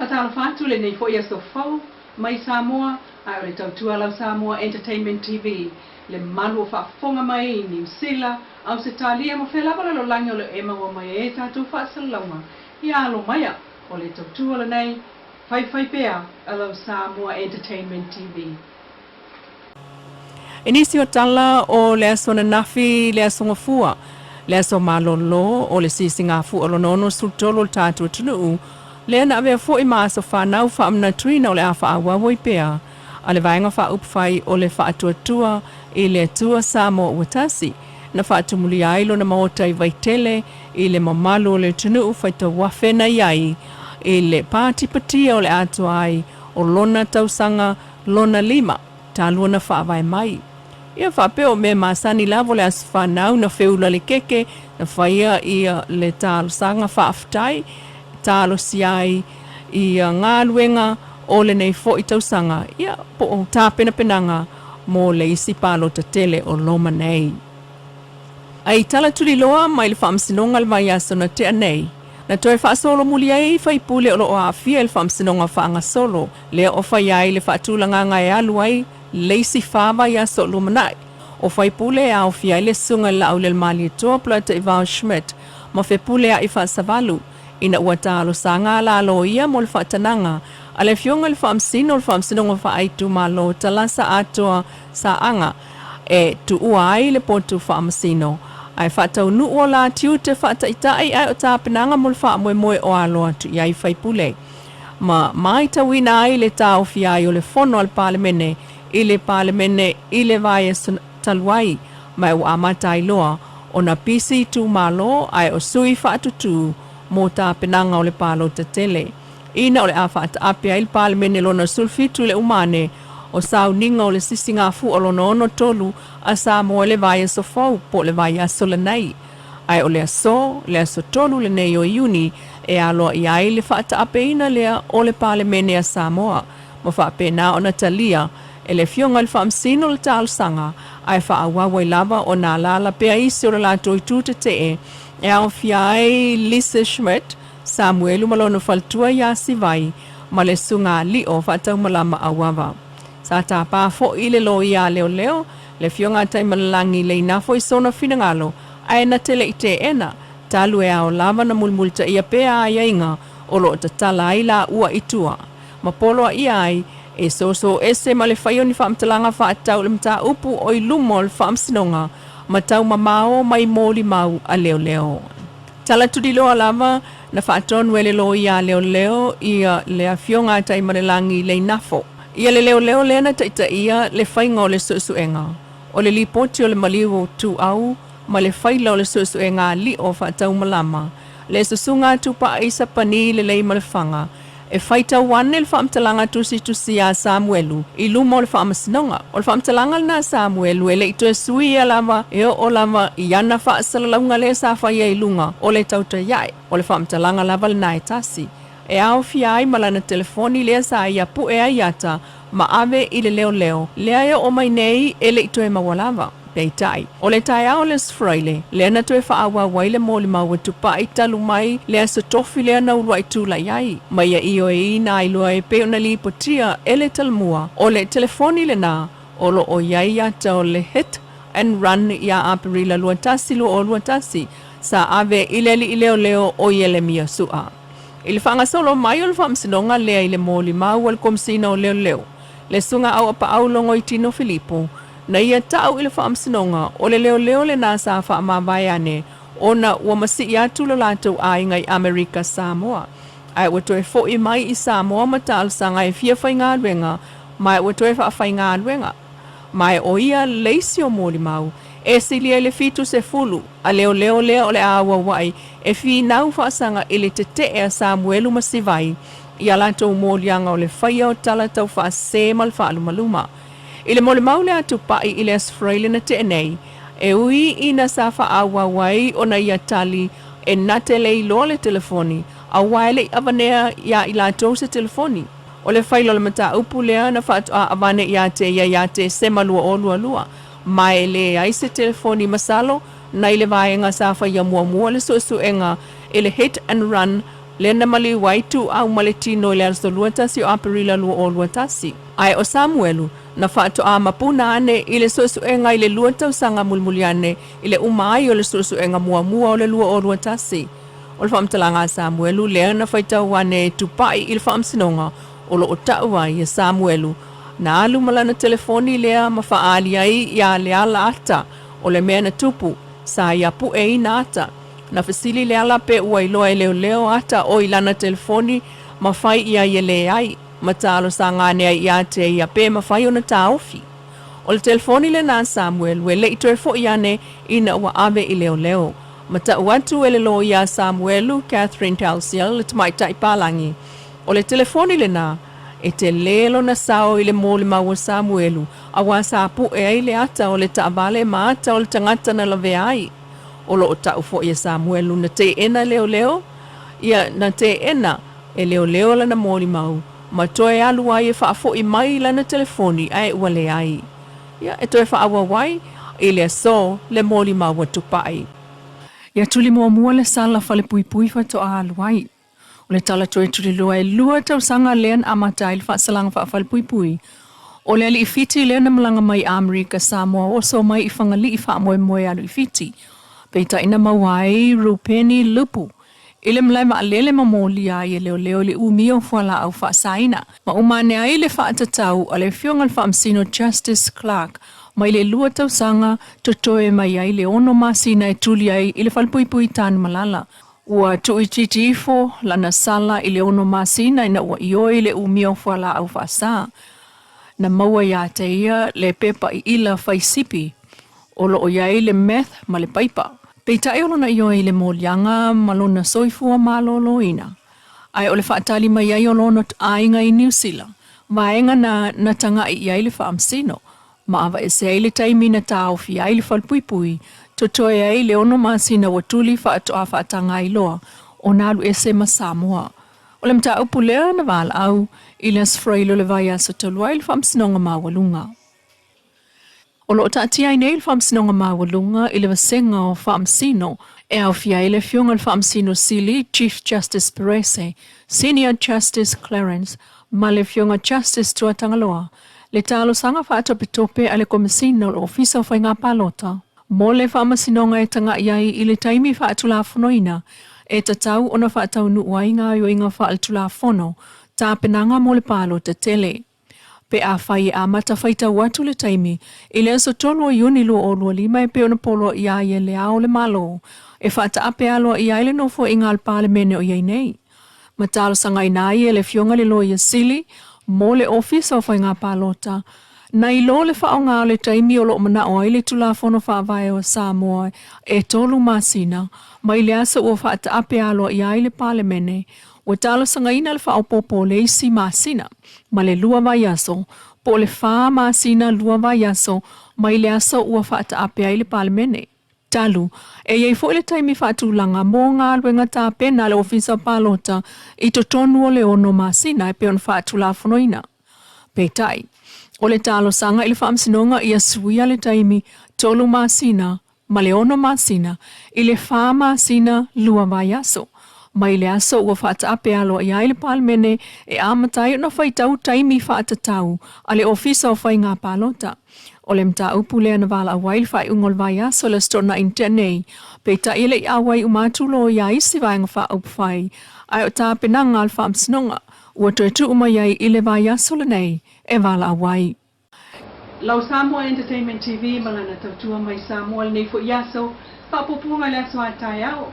Fatalo fatu le nei foi so fau mai Samoa a le tautua lau Samoa Entertainment TV le malu fa fonga mai ni sila au se talia mo fela bala lo lango le ema o mai e tatu fa salama ia lo maya o le tautua le nei fai pea lau Samoa Entertainment TV. Inisi o tala o le aso na nafi le aso ngafua le aso malolo o le sisi ngafu o lo nono sultolo tatu tunu le na ave fo i maso fa nau fa amna trina o le afa awa woi pea a le vaenga fa upfai o le fa atua i le atua Samoa watasi na fa atumuli ailo na maota i vaitele i le mamalo o le tunu faita wafena iai i le pati patia o le atua ai o lona tausanga lona lima talua na fa avai mai. Ia whapeo me masani lavo le aswhanau na whiula le keke na whaia ia le talo sanga whaaftai, talo siai ia ngā luenga o le nei fo i tausanga ia po o tāpena penanga mo le isi palo ta tele o loma nei. Ai tala tuli loa mai le whaamsinonga le mai aso na te anei. Na toi whaasolo muli ai whaipule o lo o awhia le whaamsinonga whaanga solo le o whaiai le whaatulanga ngai alu ai leisi fava ya so lumanai o fai pule a o fia ile sunga la au le mali to plata Ivan Schmidt ma fe pule a ifa savalu ina watalo sanga la lo ia mol fatananga ale fionga le famsino ngo fa aitu malo talasa atoa sa anga e tu uai le potu famsino ai fata nu ola tiute fata ita ai o ta penanga mol fa moe o alo atu ia fai pule ma mai ta wina ai le ta o fia i o le fono al parlemene ile parlemene ile vai talwai mai o amata iloa ona pisi tu malo ai o sui fatutu mo ta penanga o le palo te tele ina o le afata apia il parlemene lona sulfitu le umane o sau ninga o le sisinga fu o lona ono tolu a sa mo le vai so fau po le vai aso le nei ai o le aso tolu le nei o iuni e alo ia ile fata apeina le o le parlemene a Samoa mo fa pena ona talia ele fionga le famsino le tal sanga ai fa awa lava o na lala pe isi o la toitute te e au fiai Lisa Schmidt Samuelu malona faltua ya sivai male sunga li o fata malama awava sa ta pa fo ile lo ya leo le fionga tai malangi le na fo isona finangalo ai na tele ite ena talu e au lava na mulmulta ia pe ai inga o lo tatala ila ua itua mapolo ai e so ese male faio ni famtalanga fa tau lemta upu o ilumol famsinonga matau mamao mai moli mau a leo tala tudilo alava na faton wele lo ia leo ia le afionga tai marelangi le nafo ia le leo lena taita ia le fainga o le suenga o le lipoti o le maliwo tu au ma le faila o le suenga li o fa tau malama le susunga tu pa isa pani le malfanga e faita wane le famtalanga tusi a Samuelu i luma o le famasinonga o le famtalanga na Samuelu ele ito e sui a lava e o lava i ana faasalaunga le sa faia i lunga o le tauta iai o le famtalanga lava le na e tasi e au fiai malana telefoni le sa ia pu e aiata ma ave i le leo le o mai nei ele ito e mawalava peitai o le tai au le sfraile le na to e fa awa waile moli mawa tupa i talu mai le aso tofi le na ulwa i tula iai mai i o e ina ilua e pe ona li potia ele talmua o le telefoni le na o lo o iai ata o le hit and run ia apirila luatasi o luatasi sa ave ileli leo o yele mia sua il fanga solo mai o le famsinonga le ile moli mawa al komsina o leo le sunga au apa au longo i tino Filipo na ia tau ile whaamsinonga o le leo le nasa whaamawaiane o na wamasi ia tula latou ai ngai Amerika Samoa. Ai watoe fo i mai i Samoa matal sanga e fia whainga luenga, mai watoe whainga luenga. Mai o ia leisi o mōli mau, e silia le fitu se fulu, a leo le awa wai, e fi nau whaasanga ile te te a Samuelu masivai, i alatou mōlianga o le whaia o tala tau whaasemal whaalumaluma. Ile mole maule atu pai ile asfraile na te enei, e ui ina safa awa wai o na ia tali e natele i lo le telefoni, a waile avanea ia ila se telefoni. O le failo le mata upu lea na fatu a avane ia te sema lua lua. Mai le aise telefoni masalo, na ile vaenga safa ia mua le suenga, ile hit and run Le na mali waitu au maletino le aso luatasi o Aparila lua o luatasi. Ai o Samuelu na whaato a mapuna ane ile suesuenga ile luatau sanga mulmuliane ile umai o le suesuenga mua o le lua o luatasi. O le whaamtalanga Samuelu lea na whaitau ane tupai ile whaamsinonga o lo o taua i Samuelu. Na alu malana telefoni lea mawhaali ai ia lea la ata o le mea na tupu sa ia pu e ina ata. Na fasili le ala pe ua iloa e leo ata o ilana telefoni mawhai ia le ai. Matalo sa ngane ai ia te ia pe mawhai o na taofi. O le telefoni le na Samuel we le ito e fo iane ina ua ave i leo. Mata uatu e le lo ia Samuelu, Catherine Talsiel, le tamaita i palangi. O le telefoni le na e te lelo na sao i le mole maua Samuelu. Awa sa pu e ai le ata o le taabale maata o le tangata na lave ai. O lo o tau fo ia Samuelu na te ena leo, ia na te ena e leo la na moli mau, ma toe alu ai e wha fo i mai la na telefoni ai ua le ai. Ia e toe wha awa wai, e le so le moli mau wa tupai. Ia tuli mua le sala fale pui fa to alu ai. O le tala toe tuli lua e lua tau sanga lean amata il wha salanga wha fale pui. O le ali i fiti lea na malanga mai Amerika Samoa o so mai i whangali i wha moe alu i fiti. Peita ina mawai rupeni lupu. Ile mlai ma alele mamoli ai e leo le umio fuala au wha saina. Ma umane ai le wha atatau a le fiongal wha amsino Justice Clark. Mai le lua tau sanga totoe mai ai le ono masina e tuli ai ile falpui tan malala. Ua tui titifo lana sala ile ono masina ina ua ioi le umio fuala au wha sa. Na maua ia te ia le pepa i ila faisipi. Olo o iai le meth ma le paipa. Peita e olona ioi le molianga malona soifua malolo ina. Ai ole whaatali mai ai olona ainga i New Zealand. Vaenga na tanga i ai le whaamsino. Ma ava e se ai le taimi na taofi ai le falpuipui. Totoe ai le ono masina watuli whaatoa whaatanga i loa. O nalu ese ma Samoa. Ole mta upulea na vala au ilas frailo le vai asa tolua i le whaamsinonga mawalunga. O lo tatia i nei le whaamsinonga mawalunga i le vasenga o whaamsino e au fia i le fionga le whaamsino sili Chief Justice Perese, Senior Justice Clarence, ma le fionga Justice Tuatangaloa, le talo sanga whaatopitope a le komisina o ofisa o whainga palota. Mo le whaamasinonga e tanga iai i le taimi whaatulafonoina e tatau ona whaatau nuua inga o inga whaatulafono ta penanga mo le palota tele. Pe a whai a mata whaita watu le taimi, i le aso tolo i unilu o lua lima e pe ona polo i a le ao le malo, e whaata ape alo i a le nofo i ngal pale mene o iei nei. Matalo sanga inai e le fionga le lo i sili, mo le ofisa o whainga palota, na i lo le whaonga le taimi o lo mana o le tulafono whaavai o Samoa e tolu masina, ma i le aso o whaata ape alo i a le pale mene, o talo sanga ina le whaopopo le isi masina, ma le lua vai aso, po le wha masina lua vai aso, ma i le aso ua whaata ape ai le palemene. Talu, e iei fo le taimi whaatulanga mō ngā luenga tā pena le ofisa palota i to tonu o le ono masina e peon whaatulafonoina. Peitai, o le talo sanga i le whaamsinonga i a suia le taimi tolu masina, ma le ono masina, i le wha masina lua vai aso. Mai le aso ua whaata ape alo i aile palemene e amatai na whaitau taimi whaata tau a le ofisa o whainga palota. O le mta upu lea na wala awai whai ungol vai aso le stona intenei, pe ta ile i awai umatulo i a isi vaenga wha upu whai, ai o ta penanga al whaamsinonga, ua toe tu umai ai ile vai aso le nei, e wala awai. Lau Samoa Entertainment TV malana tautua mai Samoa le nei fo iaso, whapopunga le aso atai au.